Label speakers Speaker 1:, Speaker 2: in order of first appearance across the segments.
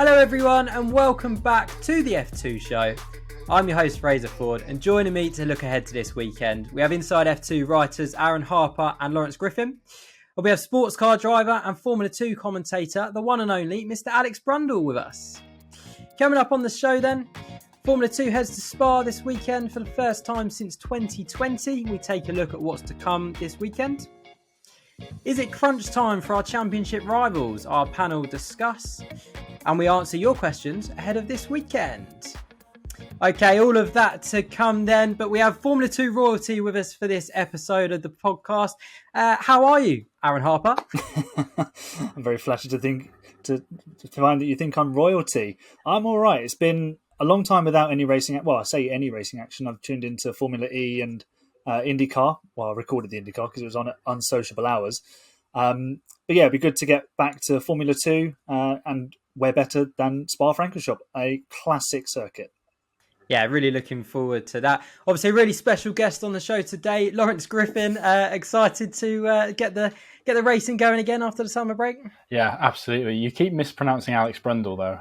Speaker 1: Hello everyone and welcome back to the F2 show. I'm your host Fraser Ford and joining me to look ahead to this weekend we have Inside F2 writers Aaron Harper and Lawrence Griffin. We have sports car driver and Formula 2 commentator, the one and only Mr. Alex Brundle with us. Coming up on the show then, Formula 2 heads to Spa this weekend for the first time since 2020. We take a look at what's to come this weekend. Is it crunch time for our championship rivals? Our panel discuss. And we answer your questions ahead of this weekend. Okay, all of that to come then. But we have Formula 2 royalty with us for this episode of the podcast. How are you, Aaron Harper?
Speaker 2: I'm very flattered to find that you think I'm royalty. I'm all right. It's been a long time without any racing. Well, I say any racing action. I've tuned into Formula E and IndyCar. Well, I recorded the IndyCar because it was on at unsociable hours. But yeah, it'd be good to get back to Formula 2 and where better than Spa-Francorchamps, a classic circuit.
Speaker 1: Yeah, really looking forward to that. Obviously, a really special guest on the show today, Lawrence Griffin. Excited to get the racing going again after the summer break.
Speaker 3: Yeah, absolutely. You keep mispronouncing Alex Brundle though,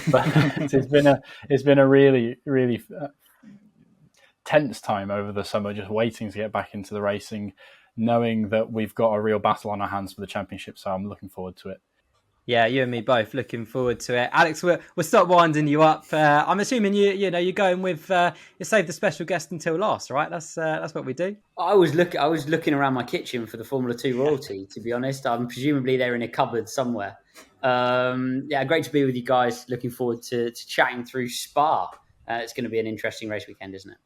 Speaker 3: but it's been a really tense time over the summer, just waiting to get back into the racing, knowing that we've got a real battle on our hands for the championship. So I'm looking forward to it.
Speaker 1: Yeah, you and me both looking forward to it. Alex, we'll start winding you up. I'm assuming you're going with you save the special guest until last, right? That's what we do.
Speaker 4: I was looking around my kitchen for the Formula 2 royalty, to be honest. Presumably they're in a cupboard somewhere. Yeah, great to be with you guys. Looking forward to chatting through Spa. It's going to be an interesting race weekend, isn't it?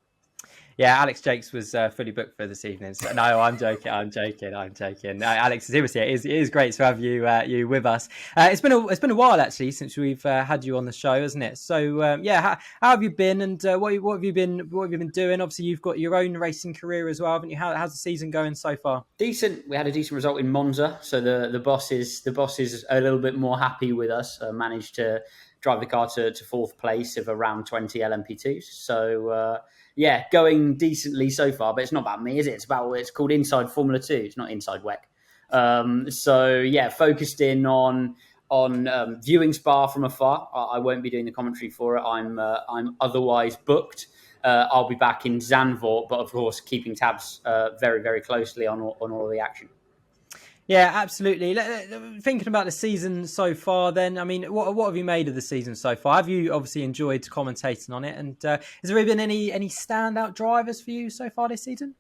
Speaker 1: Yeah, Alex Jakes was fully booked for this evening. So, no, I'm joking. Alex is seriously. It is great to have you with us. It's been a while actually since we've had you on the show, hasn't it? So yeah, how have you been, and what have you been doing? Obviously, you've got your own racing career as well, haven't you? How's the season going so far?
Speaker 4: Decent. We had a decent result in Monza, so the boss is a little bit more happy with us. Managed to drive the car to fourth place of around 20 LMP2s. So. Yeah, going decently so far, but it's not about me, is it? It's called Inside Formula 2. It's not Inside WEC. So yeah, focused in on viewing Spa from afar. I won't be doing the commentary for it. I'm otherwise booked. I'll be back in Zandvoort, but of course keeping tabs very, very closely on all of the action.
Speaker 1: Yeah, absolutely. Thinking about the season so far then, I mean, what have you made of the season so far? Have you obviously enjoyed commentating on it? And has there really been any standout drivers for you so far this season?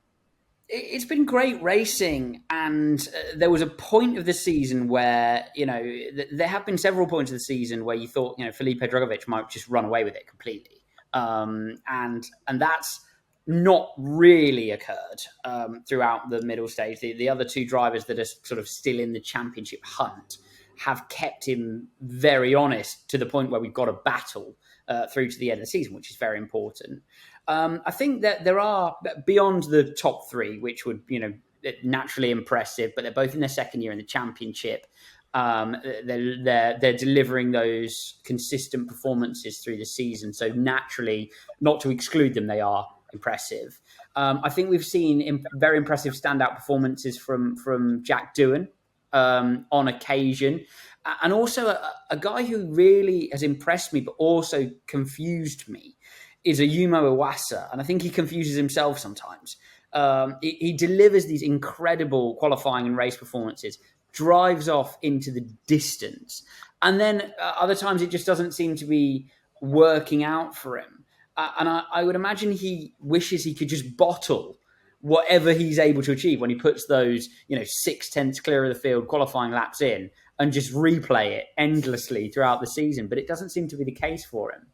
Speaker 4: It's been great racing, and there was a point of the season where, there have been several points of the season where you thought, Felipe might just run away with it completely. And that's not really occurred throughout the middle stage. The other two drivers that are sort of still in the championship hunt have kept him very honest to the point where we've got a battle through to the end of the season, which is very important. I think that there are, beyond the top three, which would, naturally impressive, but they're both in their second year in the championship. They're delivering those consistent performances through the season. So naturally, not to exclude them, they are impressive. I think we've seen very impressive standout performances from Jack Doohan on occasion, and also a guy who really has impressed me but also confused me is Ayumu Iwasa, and I think he confuses himself sometimes. He delivers these incredible qualifying and race performances, drives off into the distance, and then other times it just doesn't seem to be working out for him. And I would imagine he wishes he could just bottle whatever he's able to achieve when he puts those, 6/10 clear of the field qualifying laps in and just replay it endlessly throughout the season. But it doesn't seem to be the case for him.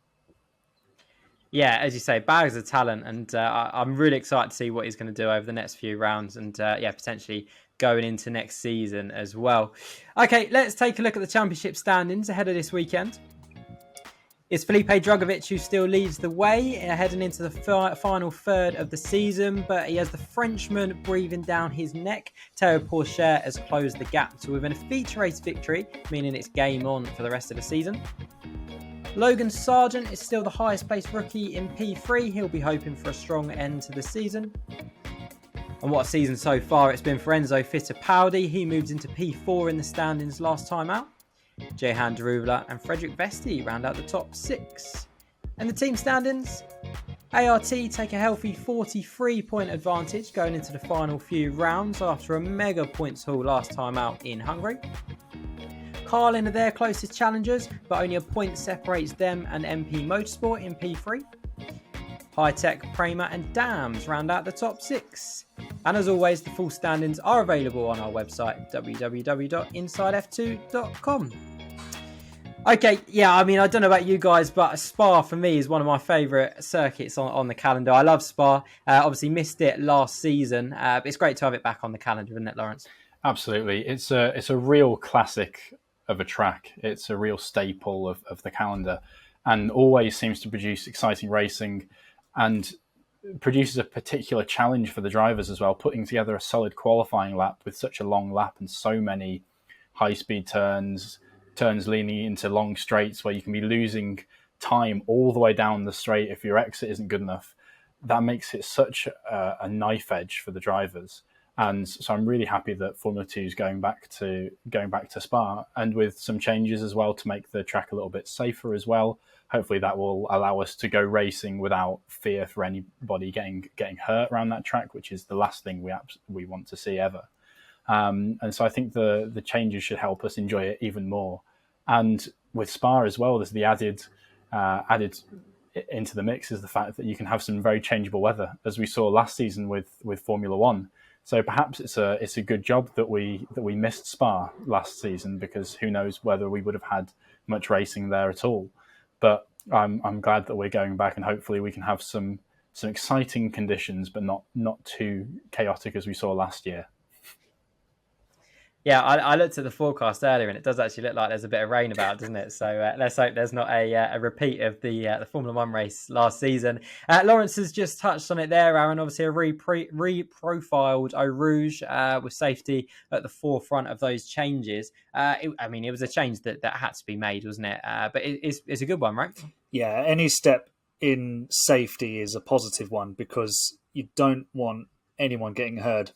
Speaker 1: Yeah, as you say, bags of talent, and I'm really excited to see what he's going to do over the next few rounds, and potentially going into next season as well. Okay, let's take a look at the championship standings ahead of this weekend. It's Felipe Drugovich who still leads the way, heading into the final third of the season, but he has the Frenchman breathing down his neck. Théo Pourchaire has closed the gap to within a feature race victory, meaning it's game on for the rest of the season. Logan Sargent is still the highest placed rookie in P3. He'll be hoping for a strong end to the season. And what a season so far it's been for Enzo Fittipaldi. He moved into P4 in the standings last time out. Jehan Darula and Frederick Vesti round out the top 6. And the team standings? ART take a healthy 43-point advantage going into the final few rounds after a mega points haul last time out in Hungary. Carlin are their closest challengers, but only a point separates them and MP Motorsport in P3. High-Tech, Prema and Dams round out the top 6. And as always, the full standings are available on our website, www.insidef2.com. Okay, yeah, I mean, I don't know about you guys, but Spa for me is one of my favourite circuits on the calendar. I love Spa. Obviously missed it last season, but it's great to have it back on the calendar, isn't it, Lawrence?
Speaker 3: Absolutely. It's a real classic of a track. It's a real staple of the calendar and always seems to produce exciting racing and produces a particular challenge for the drivers as well, putting together a solid qualifying lap with such a long lap and so many high-speed turns leaning into long straights where you can be losing time all the way down the straight if your exit isn't good enough. That makes it such a knife edge for the drivers. And so I'm really happy that Formula 2 is going back to Spa, and with some changes as well to make the track a little bit safer as well. Hopefully that will allow us to go racing without fear for anybody getting hurt around that track, which is the last thing we want to see ever. And so I think the changes should help us enjoy it even more. And with Spa as well, there's the added into the mix is the fact that you can have some very changeable weather, as we saw last season with Formula One. So perhaps it's a good job that we missed Spa last season, because who knows whether we would have had much racing there at all. But I'm glad that we're going back, and hopefully we can have some exciting conditions, but not too chaotic as we saw last year.
Speaker 1: Yeah, I looked at the forecast earlier, and it does actually look like there's a bit of rain about, doesn't it? So let's hope there's not a repeat of the Formula One race last season. Lawrence has just touched on it there, Aaron. Obviously, a re-profiled Rouge with safety at the forefront of those changes. It was a change that had to be made, wasn't it? But it's a good one, right?
Speaker 2: Yeah, any step in safety is a positive one, because you don't want anyone getting hurt.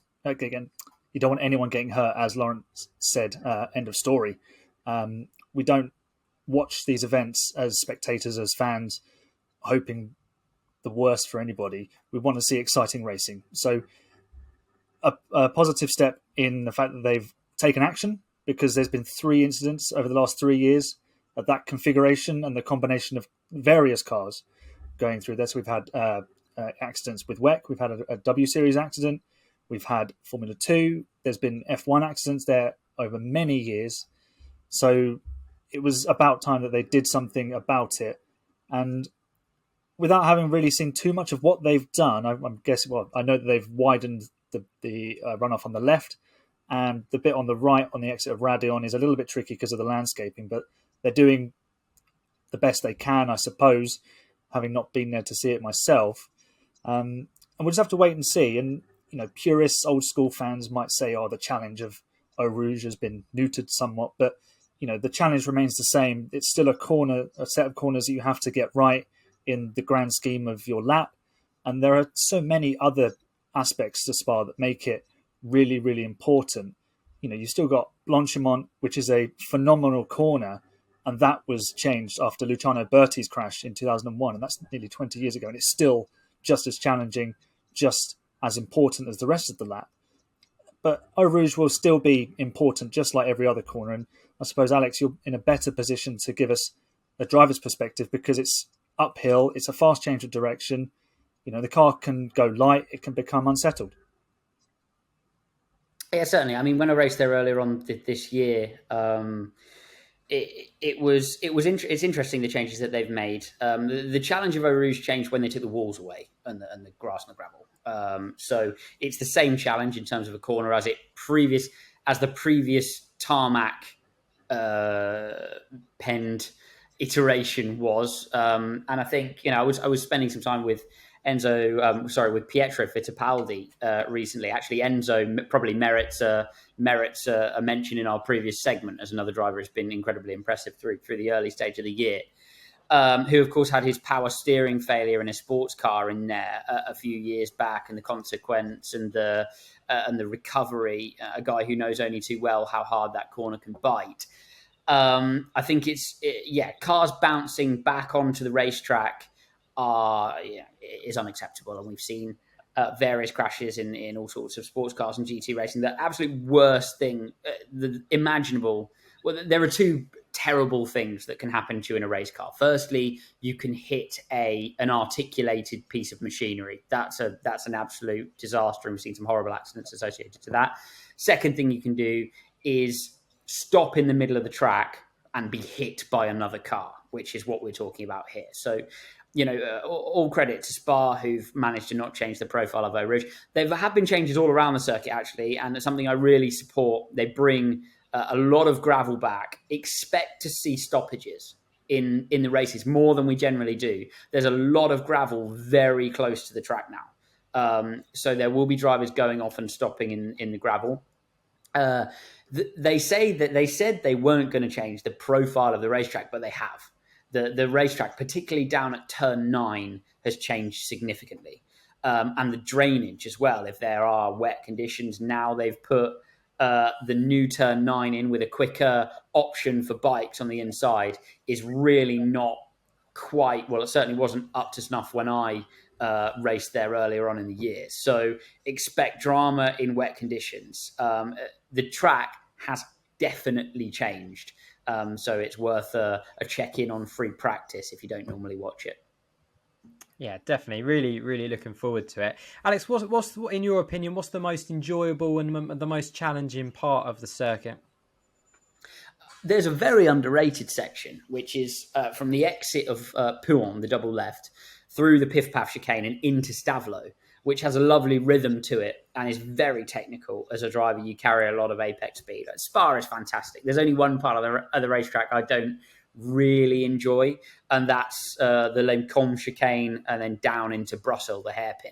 Speaker 2: You don't want anyone getting hurt, as Lawrence said, end of story. We don't watch these events as spectators, as fans, hoping the worst for anybody. We want to see exciting racing. So a positive step in the fact that they've taken action, because there's been 3 incidents over the last 3 years of that configuration and the combination of various cars going through this. We've had accidents with WEC. We've had a W Series accident. We've had Formula 2. There's been F1 accidents there over many years. So it was about time that they did something about it. And without having really seen too much of what they've done, I'm guessing, I know that they've widened the runoff on the left, and the bit on the right on the exit of Radion is a little bit tricky because of the landscaping, but they're doing the best they can, I suppose, having not been there to see it myself. And we'll just have to wait and see. And purists, old school fans might say, the challenge of Eau Rouge has been neutered somewhat, but the challenge remains the same. It's still a set of corners that you have to get right in the grand scheme of your lap. And there are so many other aspects to Spa that make it really, really important. You've still got Blanchimont, which is a phenomenal corner, and that was changed after Luciano Berti's crash in 2001, and that's nearly 20 years ago, and it's still just as challenging, just as important as the rest of the lap. But Eau Rouge will still be important, just like every other corner. And I suppose, Alex, you're in a better position to give us a driver's perspective, because it's uphill, it's a fast change of direction. The car can go light, it can become unsettled.
Speaker 4: Yeah, certainly. I mean, when I raced there earlier on this year, it's interesting, the changes that they've made. The challenge of Eau Rouge changed when they took the walls away and the grass and the gravel. So it's the same challenge in terms of a corner as the previous tarmac penned iteration was. And I think I was spending some time with Pietro Fittipaldi recently. Actually, Enzo probably merits a mention in our previous segment as another driver who's been incredibly impressive through the early stage of the year. Who, of course, had his power steering failure in a sports car in there a few years back, and the consequence and the recovery. A guy who knows only too well how hard that corner can bite. I think cars bouncing back onto the racetrack is unacceptable, and we've seen various crashes in all sorts of sports cars and GT racing. The absolute worst thing imaginable. Well, there are two terrible things that can happen to you in a race car. Firstly, you can hit an articulated piece of machinery. That's an absolute disaster, and we've seen some horrible accidents associated to that. Second thing you can do is stop in the middle of the track and be hit by another car, which is what we're talking about here. So, all credit to Spa, who've managed to not change the profile of Rouge. There have been changes all around the circuit, actually, and it's something I really support. They bring a lot of gravel back. Expect to see stoppages in the races more than we generally do. There's a lot of gravel very close to the track now. So there will be drivers going off and stopping in the gravel. They said they weren't going to change the profile of the racetrack, but they have. The racetrack, particularly down at turn 9, has changed significantly. And the drainage as well. If there are wet conditions, now they've put the new turn 9 in with a quicker option for bikes on the inside is really not quite, well, it certainly wasn't up to snuff when I raced there earlier on in the year. So expect drama in wet conditions. The track has definitely changed. So it's worth a check-in on free practice if you don't normally watch it.
Speaker 1: Yeah, definitely. Really, really looking forward to it. Alex, what's in your opinion, what's the most enjoyable and the most challenging part of the circuit?
Speaker 4: There's a very underrated section, which is from the exit of Pouhon, the double left, through the Piff Paff chicane and into Stavelot, which has a lovely rhythm to it and is very technical. As a driver, you carry a lot of apex speed. Spa is fantastic. There's only one part of the racetrack I don't really enjoy, and that's the Lemcombe chicane and then down into Brussels, the hairpin.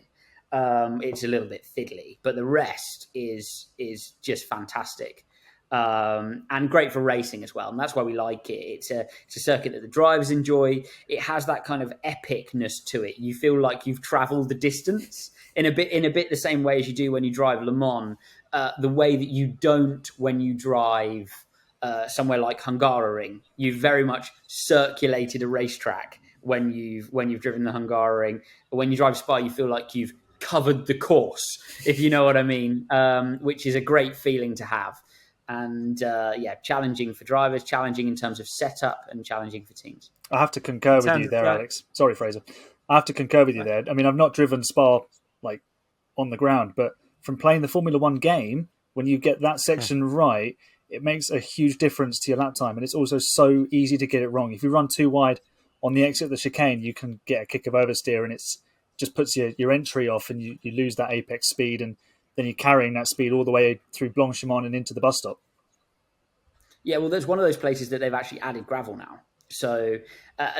Speaker 4: It's a little bit fiddly, but the rest is just fantastic. And great for racing as well. And that's why we like it. It's a circuit that the drivers enjoy. It has that kind of epicness to it. You feel like you've traveled the distance in a bit the same way as you do when you drive Le Mans, the way that you don't when you drive somewhere like Hungaroring. You've very much circulated a racetrack when you've driven the Hungaroring. When you drive Spa, you feel like you've covered the course, if you know what I mean, which is a great feeling to have. And challenging for drivers, challenging in terms of setup, and challenging for teams.
Speaker 2: I have to concur with you there, Alex. Sorry, Fraser. I have to concur with you there. I mean, I've not driven Spa like on the ground, but from playing the Formula One game, when you get that section right, it makes a huge difference to your lap time. And it's also so easy to get it wrong. If you run too wide on the exit of the chicane, you can get a kick of oversteer, and it's just puts your entry off, and you lose that apex speed, and then you're carrying that speed all the way through Blanchimont and into the bus stop. Yeah,
Speaker 4: well, there's one of those places that they've actually added gravel now. So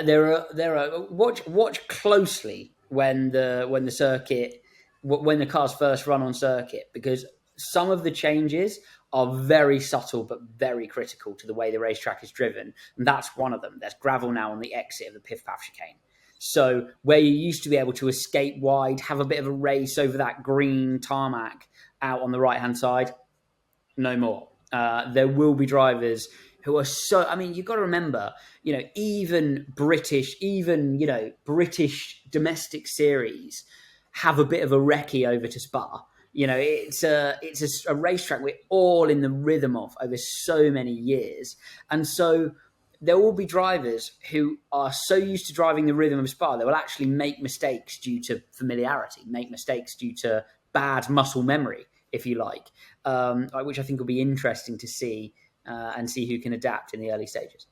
Speaker 4: there are watch closely when the cars first run on circuit, because some of the changes are very subtle but very critical to the way the racetrack is driven, and that's one of them. There's gravel now on the exit of the Piff Paff chicane. So where you used to be able to escape wide, have a bit of a race over that green tarmac out on the right-hand side, no more. There will be drivers who are so... I mean, you've got to remember, even British domestic series have a bit of a recce over to Spa. It's a racetrack we're all in the rhythm of over so many years. And so there will be drivers who are so used to driving the rhythm of Spa, they will actually make mistakes due to familiarity, make mistakes due to bad muscle memory, if you like, which I think will be interesting to see and see who can adapt in the early stages.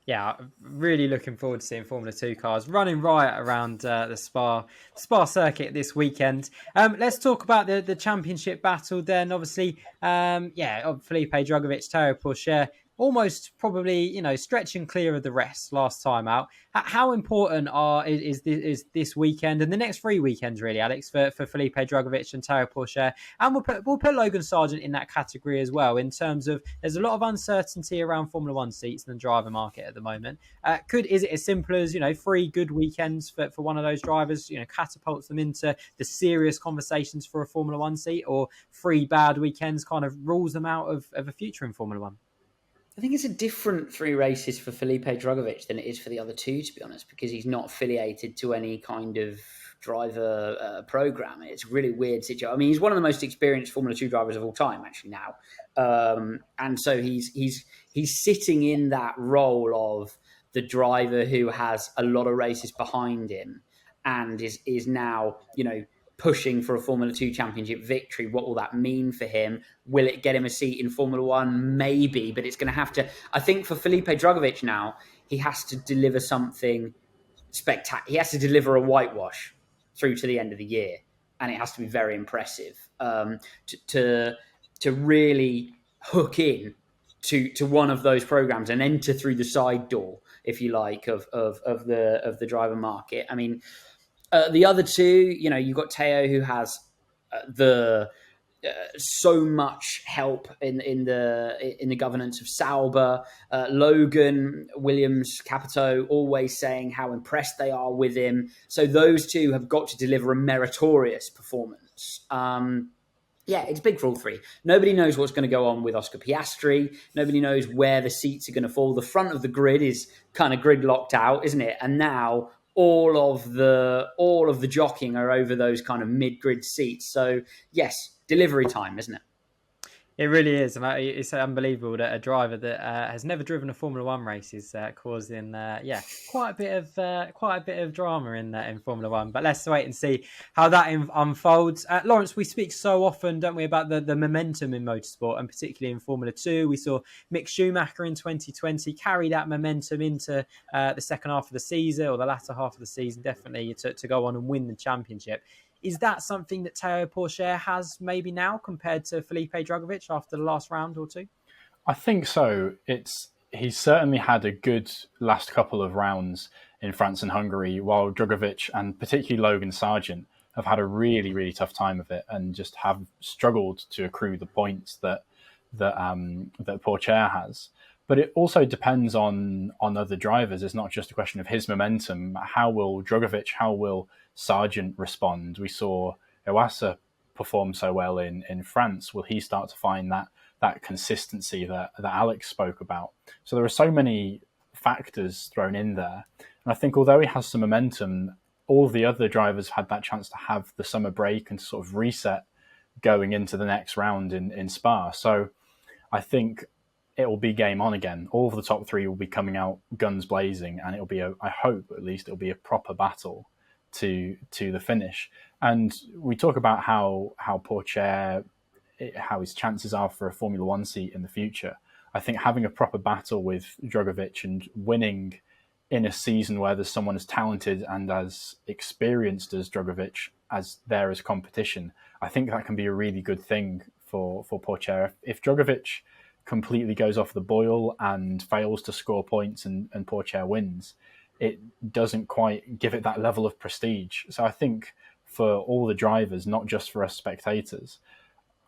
Speaker 1: Yeah, really looking forward to seeing Formula 2 cars running riot around the Spa circuit this weekend. Let's talk about the championship battle then. Obviously, Felipe Drugovich, Teo Pourchaire, almost probably, stretching clear of the rest last time out. How important is this weekend and the next 3 weekends, really, Alex, for Felipe Drugovich and Teo Pourchaire? And we'll put Logan Sargent in that category as well, in terms of there's a lot of uncertainty around Formula One seats and the driver market at the moment. Is it as simple as, 3 good weekends for one of those drivers, catapults them into the serious conversations for a Formula One seat, or 3 bad weekends kind of rules them out of a future in Formula One?
Speaker 4: I think it's a different 3 races for Felipe Drugovich than it is for the other 2, to be honest, because he's not affiliated to any kind of driver program. It's a really weird situation. I mean, he's one of the most experienced Formula 2 drivers of all time, actually, now. And so he's sitting in that role of the driver who has a lot of races behind him and is now, pushing for a Formula 2 championship victory. What will that mean for him? Will it get him a seat in Formula 1? Maybe, but it's going to have to... I think for Felipe Drugovich now, he has to deliver something spectacular. He has to deliver a whitewash through to the end of the year, and it has to be very impressive to really hook in to one of those programs and enter through the side door, if you like, of the driver market. I mean, the other 2, you've got Teo, who has so much help in the governance of Sauber. Logan, Williams, Capito, always saying how impressed they are with him. So those 2 have got to deliver a meritorious performance. It's big for all 3. Nobody knows what's going to go on with Oscar Piastri. Nobody knows where the seats are going to fall. The front of the grid is kind of grid locked out, isn't it? And now all of the jockeying are over those kind of mid-grid seats. So yes, delivery time, isn't it?
Speaker 1: It really is. It's unbelievable that a driver that has never driven a Formula One race is causing quite a bit of drama in Formula One. But let's wait and see how that unfolds. Lawrence, we speak so often, don't we, about the momentum in motorsport, and particularly in Formula 2. We saw Mick Schumacher in 2020 carry that momentum into the second half of the season, or the latter half of the season, definitely to go on and win the championship. Is that something that Teo Pourchaire has maybe now compared to Felipe Drugovich after the last round or 2?
Speaker 3: I think so. He's certainly had a good last couple of rounds in France and Hungary, while Drugovich and particularly Logan Sargent have had a really, really tough time of it and just have struggled to accrue the points that Pourchaire has. But it also depends on other drivers. It's not just a question of his momentum. How will Drugovich, how will Sargent respond? We saw Iwasa perform so well in France. Will he start to find that consistency that Alex spoke about? So there are so many factors thrown in there. And I think although he has some momentum, all of the other drivers had that chance to have the summer break and sort of reset going into the next round in Spa. So I think it will be game on again. All of the top 3 will be coming out guns blazing, and it'll be I hope at least it'll be a proper battle to the finish. And we talk about how Pourchaire, how his chances are for a Formula 1 seat in the future. I think having a proper battle with Drugovich and winning in a season where there's someone as talented and as experienced as Drugovich as competition, I think that can be a really good thing for Pourchaire. If Drugovich completely goes off the boil and fails to score points and Pourchaire wins, it doesn't quite give it that level of prestige. So I think for all the drivers, not just for us spectators,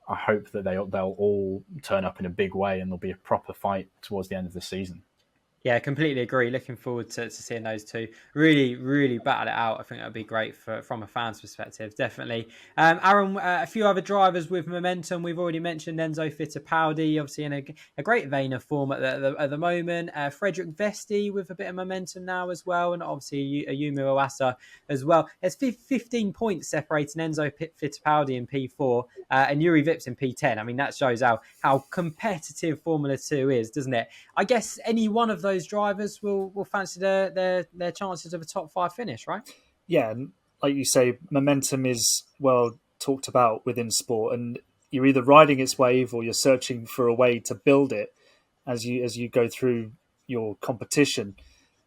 Speaker 3: I hope that they'll all turn up in a big way and there'll be a proper fight towards the end of the season.
Speaker 1: Yeah, completely agree. Looking forward to seeing those 2 really, really battle it out. I think that'd be great from a fan's perspective, definitely. Aaron, a few other drivers with momentum. We've already mentioned Enzo Fittipaldi, obviously in a great vein of form at the moment. Frederick Vesti with a bit of momentum now as well, and obviously Ayumu Iwasa as well. There's 15 points separating Enzo Fittipaldi in P4 and Yuri Vips in P10. I mean, that shows how competitive Formula 2 is, doesn't it? I guess any one of those drivers will fancy their chances of a top 5 finish, right?
Speaker 2: Yeah, like you say, momentum is well talked about within sport, and you're either riding its wave or you're searching for a way to build it as you go through your competition.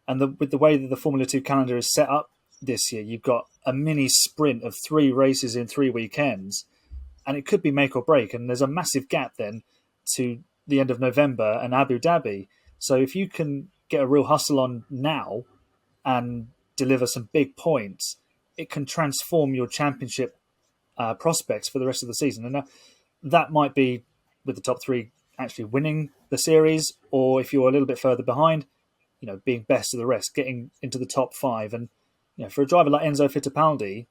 Speaker 2: And with the way that the Formula 2 calendar is set up this year, you've got a mini sprint of 3 races in 3 weekends, and it could be make or break. And there's a massive gap then to the end of November and Abu Dhabi. So if you can get a real hustle on now and deliver some big points, it can transform your championship prospects for the rest of the season. And that might be with the top 3 actually winning the series, or if you're a little bit further behind, being best of the rest, getting into the top 5. And for a driver like Enzo Fittipaldi,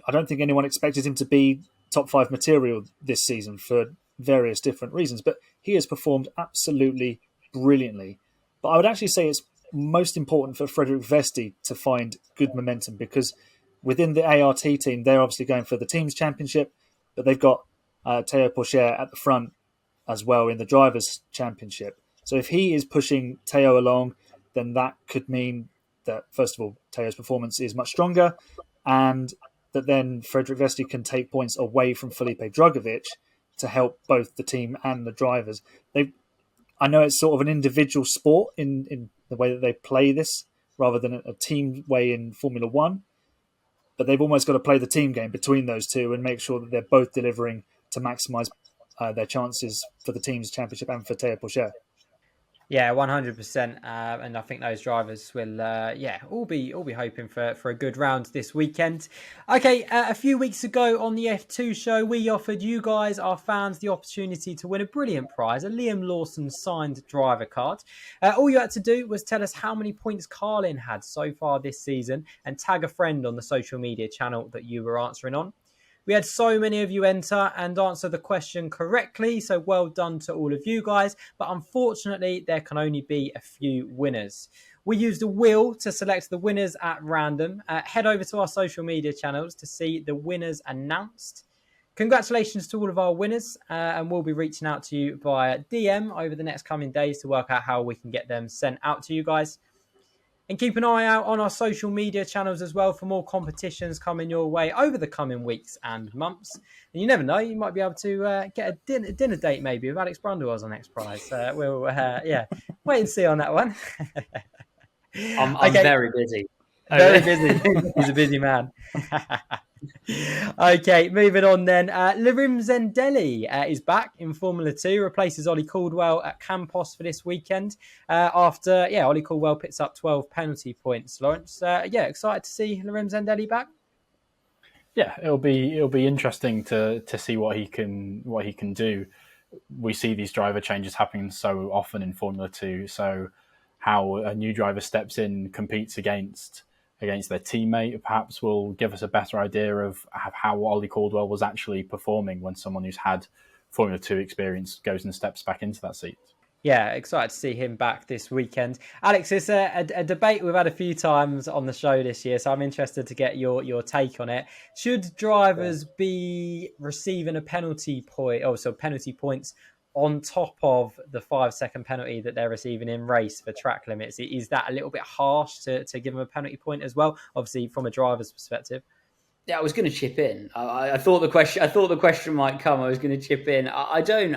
Speaker 2: I don't think anyone expected him to be top 5 material this season for various different reasons. But he has performed absolutely brilliantly. But I would actually say it's most important for Frederick Vesti to find good momentum, because within the ART team, they're obviously going for the team's championship, but they've got Théo Pourchaire at the front as well in the drivers' championship. So if he is pushing Théo along, then that could mean that, first of all, Teo's performance is much stronger, and that then Frederick Vesti can take points away from Felipe Drugovich to help both the team and the drivers. I know it's sort of an individual sport in the way that they play this, rather than a team way in Formula One, but they've almost got to play the team game between those two and make sure that they're both delivering to maximise their chances for the team's championship and for Théo Pourchaire.
Speaker 1: Yeah, 100%, and I think those drivers will, all be hoping for a good round this weekend. Okay, a few weeks ago on the F2 show, we offered you guys, our fans, the opportunity to win a brilliant prize, a Liam Lawson signed driver card. All you had to do was tell us how many points Carlin had so far this season, and tag a friend on the social media channel that you were answering on. We had so many of you enter and answer the question correctly, so well done to all of you guys. But unfortunately, there can only be a few winners. We used a wheel to select the winners at random. Head over to our social media channels to see the winners announced. Congratulations to all of our winners, and we'll be reaching out to you via DM over the next coming days to work out how we can get them sent out to you guys. And keep an eye out on our social media channels as well for more competitions coming your way over the coming weeks and months. And you never know, you might be able to get a dinner date maybe with Alex Brundle as our next prize. We'll wait and see on that one.
Speaker 4: I'm very busy.
Speaker 1: Very busy. He's a busy man. Okay, moving on then. Lirim Zendelli is back in Formula 2, replaces Ollie Caldwell at Campos for this weekend after Ollie Caldwell picks up 12 penalty points. Lawrence, excited to see Lirim Zendelli back?
Speaker 3: Yeah, it'll be interesting to see what he can do. We see these driver changes happening so often in Formula 2, so how a new driver steps in, competes against their teammate, perhaps will give us a better idea of how Ollie Caldwell was actually performing when someone who's had Formula 2 experience goes and steps back into that seat.
Speaker 1: Yeah, excited to see him back this weekend. Alex, it's a debate we've had a few times on the show this year, so I'm interested to get your take on it. Should drivers be receiving a penalty point, penalty points on top of the 5-second penalty that they're receiving in race for track limits? Is that a little bit harsh to give them a penalty point as well? Obviously, from a driver's perspective.
Speaker 4: Yeah, I was going to chip in. I thought the question might come. I was going to chip in. I don't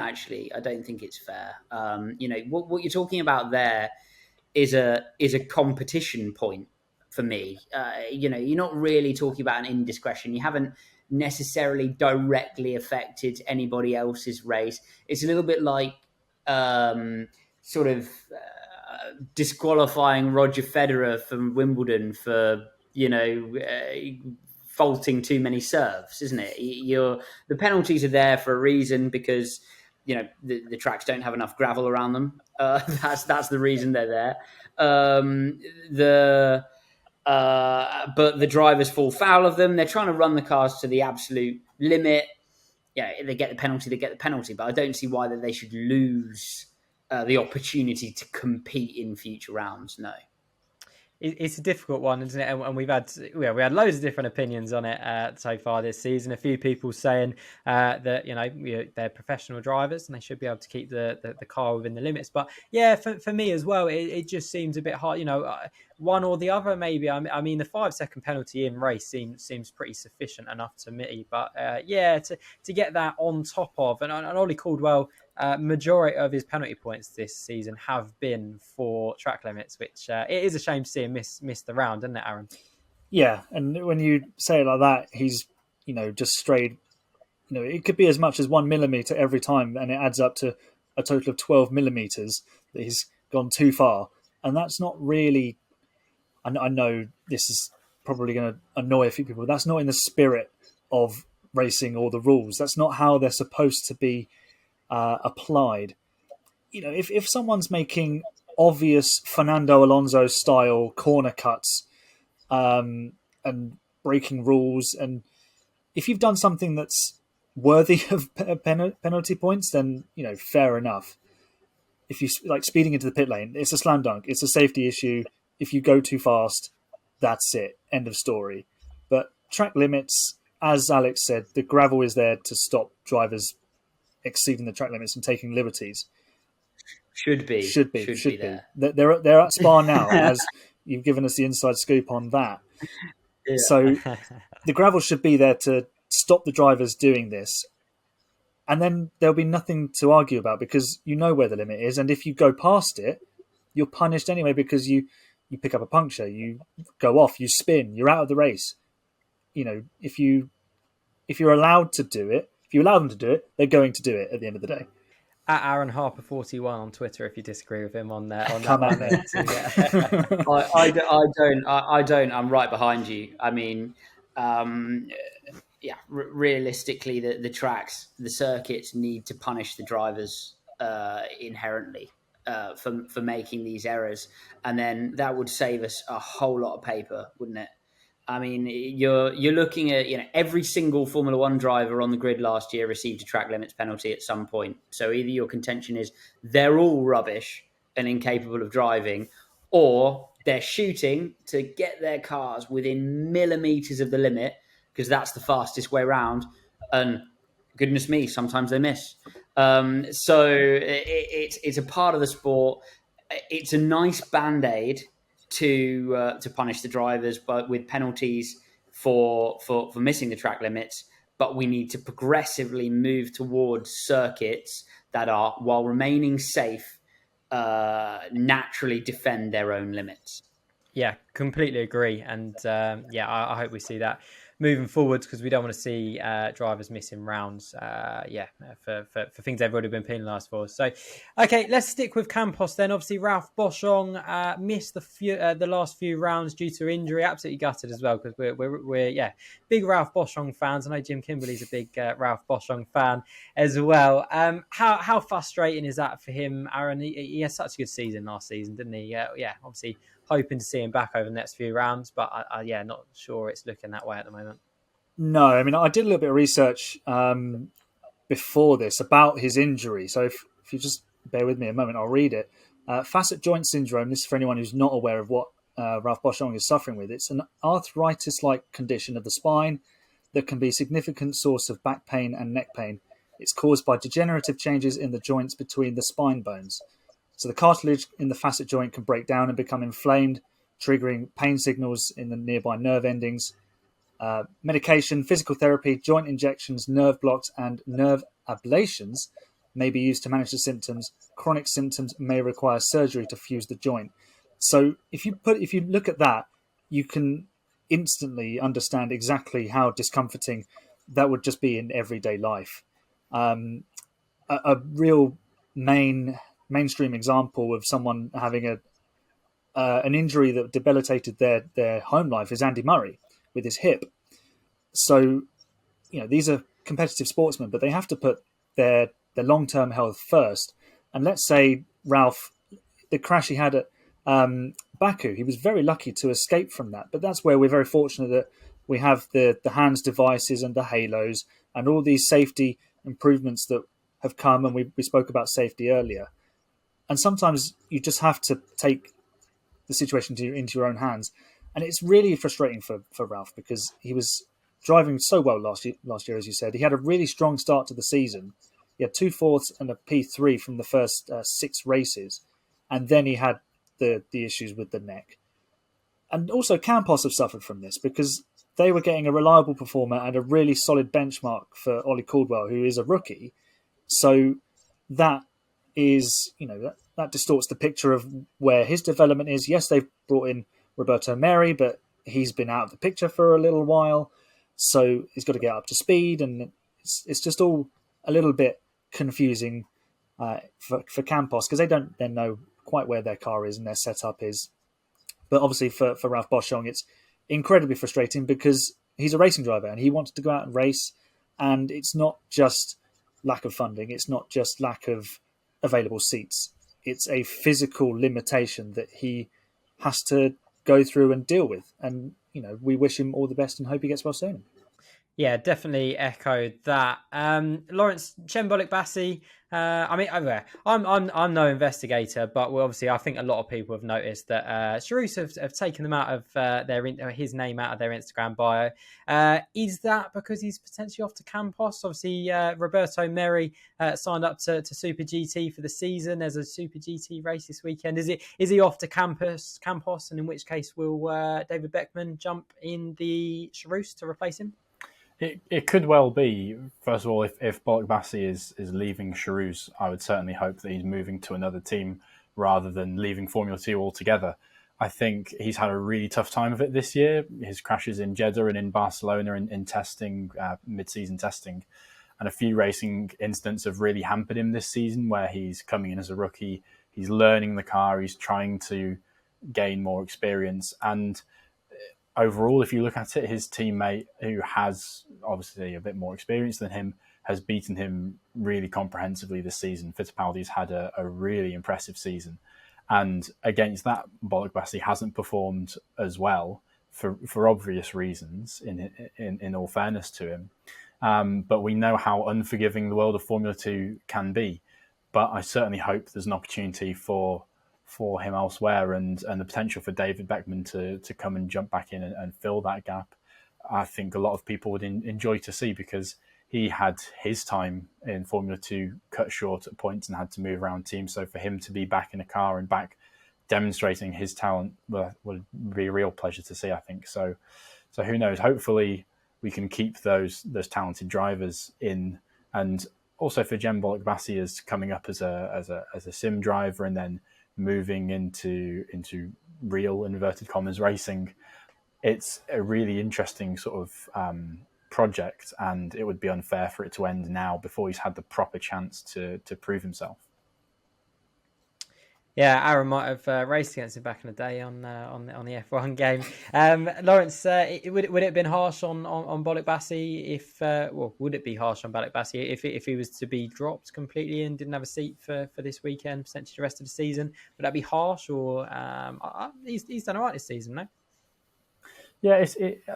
Speaker 4: think it's fair. What you're talking about there is a competition point for me. You're not really talking about an indiscretion. You haven't necessarily directly affected anybody else's race. It's a little bit like disqualifying Roger Federer from Wimbledon for faulting too many serves, isn't it? The penalties are there for a reason, because the tracks don't have enough gravel around them. That's the reason they're there. But the drivers fall foul of them. They're trying to run the cars to the absolute limit. Yeah, if they get the penalty. But I don't see why they should lose the opportunity to compete in future rounds. No.
Speaker 1: It's a difficult one, isn't it? And we had loads of different opinions on it so far this season. A few people saying that they're professional drivers and they should be able to keep the car within the limits. But yeah, for me as well, it just seems a bit hard. One or the other maybe. I mean, the 5-second penalty in race seems pretty sufficient enough to me. But to get that on top of and Ollie Caldwell. Majority of his penalty points this season have been for track limits, which it is a shame to see him miss the round, isn't it, Aaron?
Speaker 2: Yeah, and when you say it like that, he's just strayed. It could be as much as 1 millimeter every time, and it adds up to a total of 12 millimeters that he's gone too far, and that's not really. I know this is probably going to annoy a few people. That's not in the spirit of racing or the rules. That's not how they're supposed to be applied. If someone's making obvious Fernando Alonso style corner cuts and breaking rules, and if you've done something that's worthy of penalty points, then fair enough. If you like speeding into the pit lane, it's a slam dunk. It's a safety issue. If you go too fast, that's it. End of story. But track limits, as Alex said, the gravel is there to stop drivers exceeding the track limits and taking liberties.
Speaker 4: Should be
Speaker 2: there. They're at Spa now, as you've given us the inside scoop on that. Yeah. So the gravel should be there to stop the drivers doing this. And then there'll be nothing to argue about because you know where the limit is. And if you go past it, you're punished anyway because you pick up a puncture, you go off, you spin, you're out of the race. If you're allowed to do it, if you allow them to do it, they're going to do it at the end of the day.
Speaker 1: At Aaron Harper 41 on Twitter, if you disagree with him on that.
Speaker 2: Come at me.
Speaker 4: I don't. I'm right behind you. I mean, realistically, the tracks, the circuits need to punish the drivers inherently for making these errors, and then that would save us a whole lot of paper, wouldn't it? I mean, you're looking at every single Formula One driver on the grid last year received a track limits penalty at some point. So either your contention is they're all rubbish and incapable of driving, or they're shooting to get their cars within millimeters of the limit because that's the fastest way around. And goodness me, sometimes they miss. So it's a part of the sport. It's a nice Band-Aid to punish the drivers, but with penalties for missing the track limits. But we need to progressively move towards circuits that are, while remaining safe, naturally defend their own limits.
Speaker 1: Yeah, completely agree. And I hope we see that moving forwards because we don't want to see drivers missing rounds. For things they've already been penalised for. So, okay, let's stick with Campos then. Obviously, Ralph Boschung missed the last few rounds due to injury. Absolutely gutted as well because we're big Ralph Boschung fans. I know Jim Kimberley's a big Ralph Boschung fan as well. How frustrating is that for him, Aaron? He had such a good season last season, didn't he? Obviously hoping to see him back over the next few rounds, but not sure it's looking that way at the moment.
Speaker 2: No, I mean, I did a little bit of research before this about his injury. So if you just bear with me a moment, I'll read it. Facet joint syndrome, this is for anyone who's not aware of what Ralph Boschung is suffering with. It's an arthritis-like condition of the spine that can be a significant source of back pain and neck pain. It's caused by degenerative changes in the joints between the spine bones. So the cartilage in the facet joint can break down and become inflamed, triggering pain signals in the nearby nerve endings. Medication, physical therapy, joint injections, nerve blocks, and nerve ablations may be used to manage the symptoms. Chronic symptoms may require surgery to fuse the joint. So if you look at that, you can instantly understand exactly how discomforting that would just be in everyday life. A real mainstream example of someone having an injury that debilitated their home life is Andy Murray with his hip. So, these are competitive sportsmen, but they have to put their long-term health first. And let's say Ralph, the crash he had at Baku, he was very lucky to escape from that. But that's where we're very fortunate that we have the HANS devices and the halos and all these safety improvements that have come. And we spoke about safety earlier. And sometimes you just have to take the situation into your own hands. And it's really frustrating for Ralph because he was driving so well last year, as you said. He had a really strong start to the season. He had 2 fourths and a P3 from the first 6 races. And then he had the issues with the neck. And also Campos have suffered from this because they were getting a reliable performer and a really solid benchmark for Ollie Caldwell, who is a rookie. So that is, that distorts the picture of where his development is. Yes, they've brought in Roberto Meri, but he's been out of the picture for a little while. So he's got to get up to speed. And it's just all a little bit confusing for Campos because they don't then know quite where their car is and their setup is. But obviously for Ralph Boschung, it's incredibly frustrating because he's a racing driver and he wants to go out and race. And it's not just lack of funding. It's not just lack of available seats. It's a physical limitation that he has to go through and deal with. And, we wish him all the best and hope he gets well soon.
Speaker 1: Yeah, definitely echoed that. Lawrence Chembolik Bassi. I'm no investigator, but obviously I think a lot of people have noticed that Charouz have taken them out of his name out of their Instagram bio. Is that because he's potentially off to Campos? Obviously, Roberto Meri signed up to Super GT for the season. There's a Super GT race this weekend. Is he off to Campos? And in which case, will David Beckman jump in the Charouz to replace him?
Speaker 3: It could well be. First of all, if Bolek Bassi is leaving Charouz, I would certainly hope that he's moving to another team rather than leaving Formula 2 altogether. I think he's had a really tough time of it this year. His crashes in Jeddah and in Barcelona in testing, mid-season testing, and a few racing incidents have really hampered him this season, where he's coming in as a rookie, he's learning the car, he's trying to gain more experience, and overall, if you look at it, his teammate, who has obviously a bit more experience than him, has beaten him really comprehensively this season. Fittipaldi's had a really impressive season. And against that, Bolek Bassi hasn't performed as well for obvious reasons, in all fairness to him. But we know how unforgiving the world of Formula 2 can be. But I certainly hope there's an opportunity for him elsewhere, and the potential for David Beckman to come and jump back in and fill that gap. I think a lot of people would enjoy to see, because he had his time in Formula 2 cut short at points and had to move around teams. So for him to be back in a car and back demonstrating his talent would be a real pleasure to see, I think. So who knows? Hopefully we can keep those talented drivers in, and also for Jem Bolek Bassi as coming up as a sim driver and then moving into real inverted commas racing. It's a really interesting sort of project, and it would be unfair for it to end now before he's had the proper chance to prove himself.
Speaker 1: Yeah, Aaron might have raced against him back in the day on the F1 game. Lawrence, would it have been harsh on Bolek Bassi if would it be harsh on Bolek Bassi if he was to be dropped completely and didn't have a seat for this weekend, potentially the rest of the season? Would that be harsh, or he's done all right this season, no?
Speaker 3: Yeah,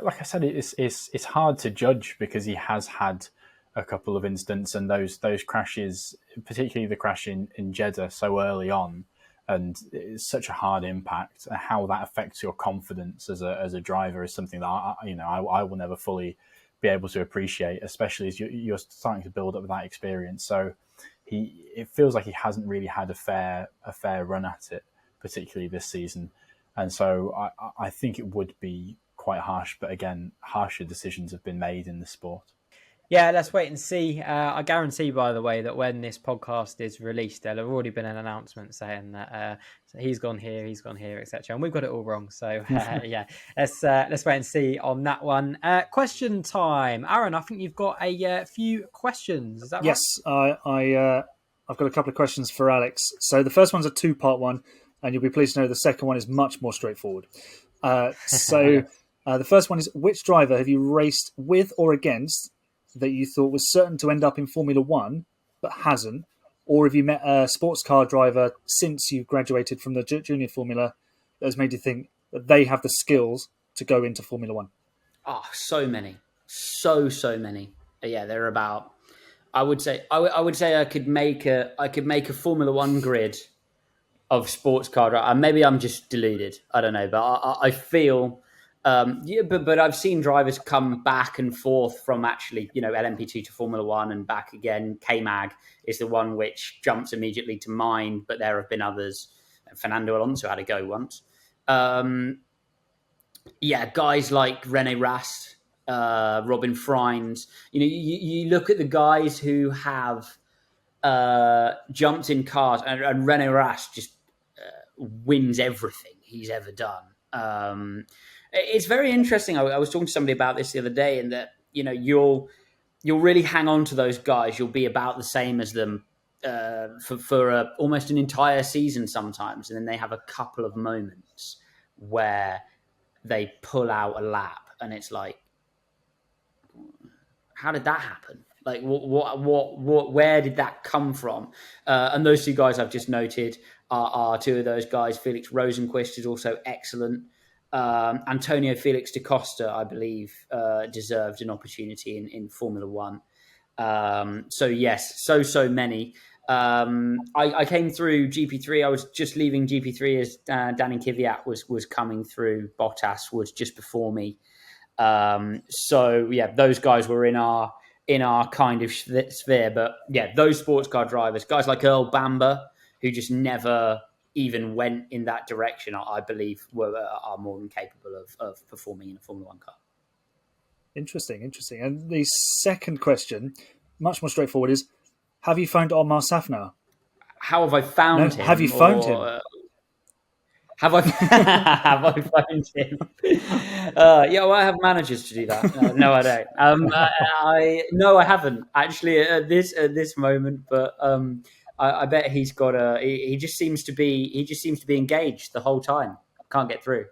Speaker 3: like I said, it's hard to judge because he has had a couple of incidents, and those crashes, particularly the crash in Jeddah so early on, and it's such a hard impact. How that affects your confidence as a driver is something that I will never fully be able to appreciate, especially as you're starting to build up that experience. So it feels like he hasn't really had a fair run at it, particularly this season, and so I think it would be quite harsh. But again, harsher decisions have been made in the sport.
Speaker 1: Yeah, let's wait and see. I guarantee, by the way, that when this podcast is released, there'll have already been an announcement saying that he's gone here, etc. And we've got it all wrong. So yeah, let's wait and see on that one. Question time, Aaron. I think you've got a few questions. Is that right?
Speaker 2: Yes, I've got a couple of questions for Alex. So the first one's a two-part one, and you'll be pleased to know the second one is much more straightforward. The first one is, which driver have you raced with or against that you thought was certain to end up in Formula 1 but hasn't? Or have you met a sports car driver since you graduated from the junior Formula that has made you think that they have the skills to go into Formula 1?
Speaker 4: Oh, so many. So many. Yeah, there are about, I would say I could make a Formula 1 grid of sports car driver. Maybe I'm just deluded. I don't know, but I feel but I've seen drivers come back and forth from actually, LMP2 to Formula 1 and back again. K-Mag is the one which jumps immediately to mind, but there have been others. Fernando Alonso had a go once. Guys like René Rast, Robin Freins. You look at the guys who have jumped in cars, and René Rast just wins everything he's ever done. It's very interesting. I was talking to somebody about this the other day, and that you'll really hang on to those guys. You'll be about the same as them for almost an entire season sometimes, and then they have a couple of moments where they pull out a lap, and it's like, how did that happen? Like, what where did that come from? And those two guys I've just noted are two of those guys. Felix Rosenqvist is also excellent. Antonio Felix da Costa, I believe, deserved an opportunity in Formula One. So yes, so many. I came through GP3. I was just leaving GP3 as Danny Kvyat was coming through. Bottas was just before me. So yeah, those guys were in our kind of sphere. But yeah, those sports car drivers, guys like Earl Bamber, who just never even went in that direction, I believe are more than capable of performing in a Formula One car.
Speaker 2: Interesting. And the second question, much more straightforward, is: have you phoned Omar Safnar?
Speaker 4: How have I found him?
Speaker 2: Have you phoned him?
Speaker 4: Have I phoned him? Yeah, well, I have managers to do that. No, I don't. No, I haven't actually at this moment. But I bet he's got he just seems to be engaged the whole time. Can't get through.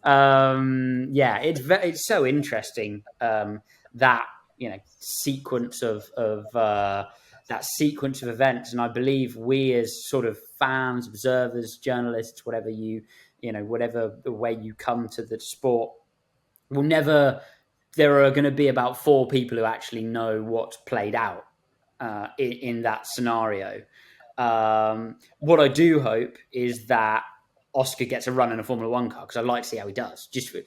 Speaker 4: Yeah, it's so interesting that sequence that sequence of events, and I believe we as sort of fans, observers, journalists, whatever whatever the way you come to the sport, will never. There are going to be about 4 people who actually know what's played out in that scenario. What I do hope is that Oscar gets a run in a Formula One car, because I'd like to see how he does. Just for,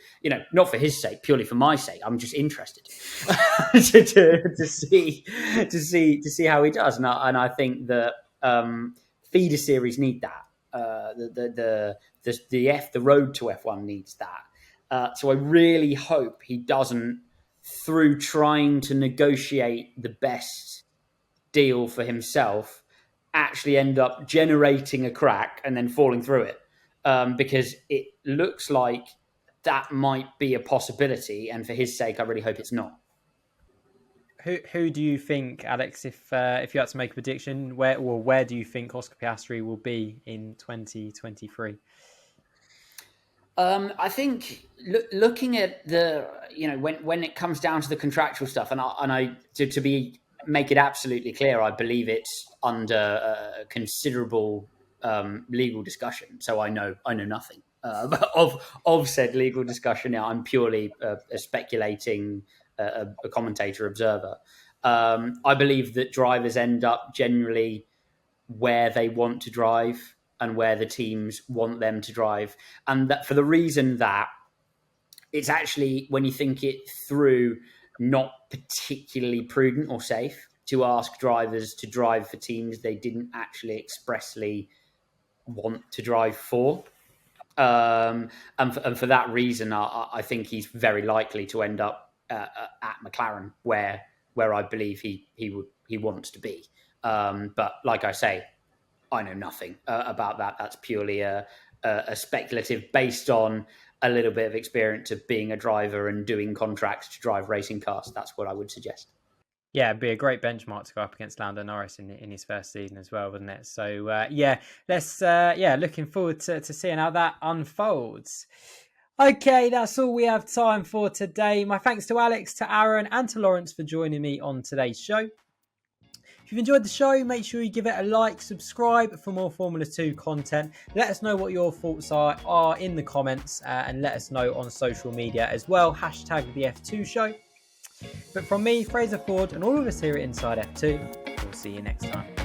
Speaker 4: not for his sake, purely for my sake. I'm just interested to see how he does. And I think that feeder series need that. The road to F1 needs that. So I really hope he doesn't, through trying to negotiate the best deal for himself, actually end up generating a crack and then falling through it. Because it looks like that might be a possibility, and for his sake, I really hope it's not.
Speaker 1: Who do you think, Alex, if you had to make a prediction, where do you think Oscar Piastri will be in 2023?
Speaker 4: I think looking at the when it comes down to the contractual stuff, and I to make it absolutely clear, I believe it's under considerable legal discussion, so I know nothing of said legal discussion. Now I'm purely speculating, a commentator, observer. I believe that drivers end up generally where they want to drive and where the teams want them to drive, and that for the reason that it's actually, when you think it through, not particularly prudent or safe to ask drivers to drive for teams they didn't actually expressly want to drive for. And for that reason, I think he's very likely to end up at McLaren, where I believe he wants to be. But like I say, I know nothing about that. That's purely a speculative, based on a little bit of experience of being a driver and doing contracts to drive racing cars. That's what I would suggest.
Speaker 1: Yeah, it'd be a great benchmark to go up against Lando Norris in his first season as well, wouldn't it? So looking forward to seeing how that unfolds. Okay, that's all we have time for today. My thanks to Alex, to Aaron, and to Lawrence for joining me on today's show. If you've enjoyed the show, make sure you give it a like, subscribe for more Formula 2 content. Let us know what your thoughts are in the comments, and let us know on social media as well. # the F2 show. But from me, Fraser Ford, and all of us here at Inside F2, we'll see you next time.